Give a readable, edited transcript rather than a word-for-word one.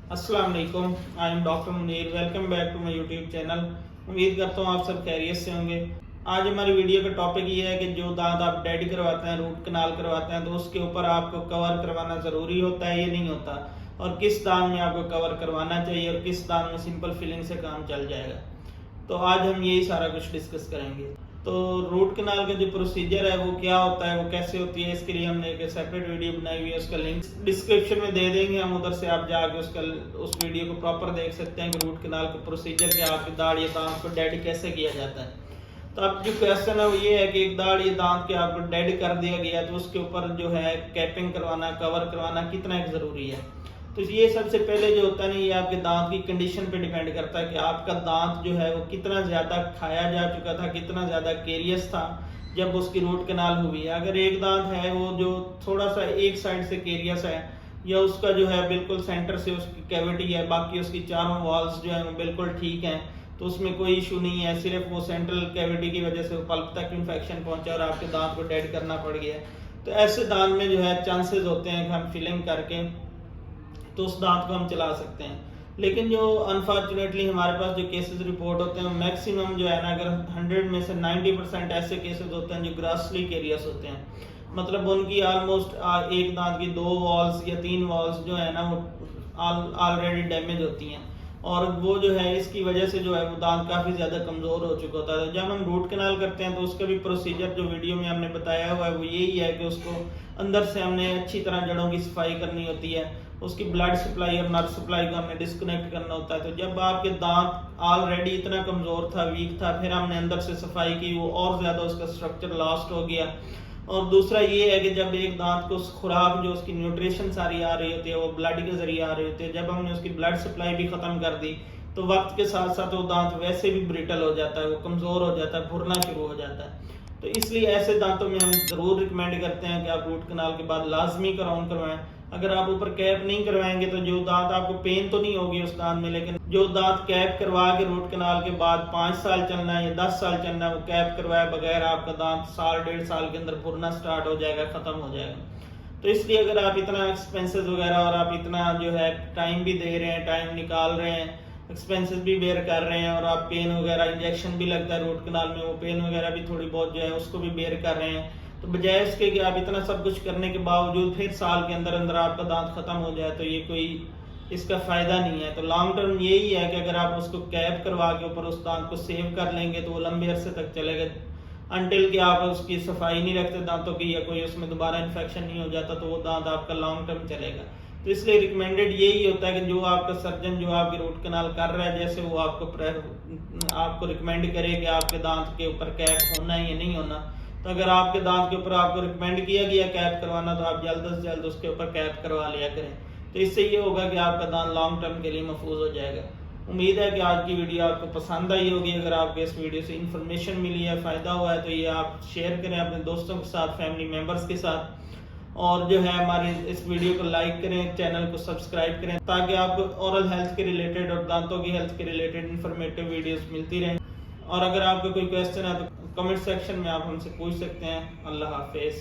अस्सलाम वालेकुम, I am doctor Munir. Welcome back to my YouTube channel. उम्मीद करता हूँ आप सब खैरियत से होंगे। आज हमारी वीडियो का टॉपिक ये है कि जो दांत आप डेड करवाते हैं, रूट कनाल करवाते हैं, तो उसके ऊपर आपको कवर करवाना ज़रूरी होता है या नहीं होता, और किस दांत में आपको कवर करवाना चाहिए और किस दांत में सिंपल फिलिंग से काम चल जाएगा। तो आज हम यही सारा कुछ डिस्कस करेंगे। तो रूट कनाल का जो प्रोसीजर है वो क्या होता है, वो कैसे होती है, इसके लिए हमने एक सेपरेट वीडियो बनाई हुई है। उसका लिंक डिस्क्रिप्शन में दे देंगे हम, उधर से आप जाके उस वीडियो को प्रॉपर देख सकते हैं कि रूट कनाल का प्रोसीजर क्या, आपकी दाढ़ या दांत को डेड कैसे किया जाता है। तो अब जो क्वेश्चन है वो ये है कि एक दाढ़ या दांत के आपको डेड कर दिया गया तो उसके ऊपर जो है कैपिंग करवाना, कवर करवाना कितना एक ज़रूरी है। तो ये सबसे पहले जो होता है ना, ये आपके दांत की कंडीशन पे डिपेंड करता है कि आपका दांत जो है वो कितना ज़्यादा खाया जा चुका था, कितना ज़्यादा केरियस था जब उसकी रूट कनाल हुई है। अगर एक दांत है वो जो थोड़ा सा एक साइड से केरियस है, या उसका जो है बिल्कुल सेंटर से उसकी कैविटी है, बाकी उसकी चारों वॉल्स जो है वो बिल्कुल ठीक हैं, तो उसमें कोई इशू नहीं है, सिर्फ वो सेंट्रल कैविटी की वजह से पल्प तक इन्फेक्शन पहुंचा और आपके दांत को डेड करना पड़ गया, तो ऐसे दांत में जो है चांसेस होते हैं कि हम फिलिंग करके तो उस दांत को हम चला सकते हैं। लेकिन जो अनफॉर्चुनेटली हमारे पास जो केसेस रिपोर्ट होते हैं, मैक्सिमम जो है ना, अगर 100 में से 90% ऐसे केसेस होते हैं जो ग्रासली केरियस होते हैं, मतलब उनकी ऑलमोस्ट एक दांत की 2 वॉल्स या 3 वॉल्स जो है ना वो ऑलरेडी डैमेज होती हैं, और वो जो है इसकी वजह से जो है वो दांत काफ़ी ज़्यादा कमज़ोर हो चुका होता है। जब हम रूट कनाल करते हैं तो उसका भी प्रोसीजर जो वीडियो में हमने बताया हुआ है वो यही है कि उसको अंदर से हमने अच्छी तरह जड़ों की सफाई करनी होती है, उसकी ब्लड सप्लाई और नर्व सप्लाई को हमने डिस्कनेक्ट करना होता है। तो जब आपके दांत ऑलरेडी इतना कमज़ोर था, वीक था, फिर हमने अंदर से सफाई की, वो और ज़्यादा उसका स्ट्रक्चर लॉस्ट हो गया। और दूसरा ये है कि जब एक दांत को खुराक जो उसकी न्यूट्रिशन सारी आ रही होती है वो ब्लड के जरिए आ रही होती है, जब हमने उसकी ब्लड सप्लाई भी ख़त्म कर दी तो वक्त के साथ साथ वो दांत वैसे भी ब्रिटल हो जाता है, वो कमज़ोर हो जाता है, भुरना शुरू हो जाता है। तो इसलिए ऐसे दांतों में हम ज़रूर रिकमेंड करते हैं कि आप रूट कनाल के बाद लाजमी क्राउन करवाएं। अगर आप ऊपर कैप नहीं करवाएंगे तो जो दांत, आपको पेन तो नहीं होगी उस दांत में, लेकिन जो दांत कैप करवा के रूट कनाल के बाद 5 साल चलना है या 10 साल चलना है, वो कैप करवाए बगैर आपका दांत साल 1.5 साल के अंदर भुरना स्टार्ट हो जाएगा, ख़त्म हो जाएगा। तो इसलिए अगर आप इतना एक्सपेंसेस वगैरह और आप इतना जो है टाइम भी दे रहे हैं, टाइम निकाल रहे हैं, एक्सपेंसेस भी बेयर कर रहे हैं, और आप पेन वगैरह, इंजेक्शन भी लगता है रूट कनाल में, वो पेन वगैरह भी थोड़ी बहुत जो है उसको भी बेयर कर रहे हैं, तो बजाय इसके कि आप इतना सब कुछ करने के बावजूद फिर साल के अंदर अंदर आपका दांत खत्म हो जाए, तो ये कोई इसका फायदा नहीं है। तो लॉन्ग टर्म यही है कि अगर आप उसको कैप करवा के ऊपर उस दांत को सेव कर लेंगे तो वो लंबे अरसे तक चलेगा, अनटिल कि आप उसकी सफाई नहीं रखते दांतों की, या कोई उसमें दोबारा इन्फेक्शन नहीं हो जाता, तो वो दांत आपका लॉन्ग टर्म चलेगा। तो इसलिए रिकमेंडेड यही होता है कि जो आपका सर्जन जो आपकी रूट कनाल कर रहा है, जैसे वो आपको रिकमेंड करे कि आपके दांत के ऊपर कैप होना है या नहीं होना, तो अगर आपके दांत के ऊपर आपको रिकमेंड किया गया कैप करवाना, तो आप जल्द से जल्द उसके ऊपर कैप करवा लिया करें। तो इससे ये होगा कि आपका दांत लॉन्ग टर्म के लिए महफूज हो जाएगा। उम्मीद है कि आज की वीडियो आपको पसंद आई होगी। अगर आपको इस वीडियो से इन्फॉर्मेशन मिली है, फ़ायदा हुआ है, तो ये आप शेयर करें अपने दोस्तों के साथ, फैमिली मेम्बर्स के साथ, और जो है हमारे इस वीडियो को लाइक करें, चैनल को सब्सक्राइब करें, ताकि आपको ओरल हेल्थ के रिलेटेड और दांतों की हेल्थ के रिलेटेड इन्फॉर्मेटिव वीडियोस मिलती रहें। और अगर आपका कोई क्वेश्चन है तो कमेंट सेक्शन में आप हमसे पूछ सकते हैं। अल्लाह हाफिज़।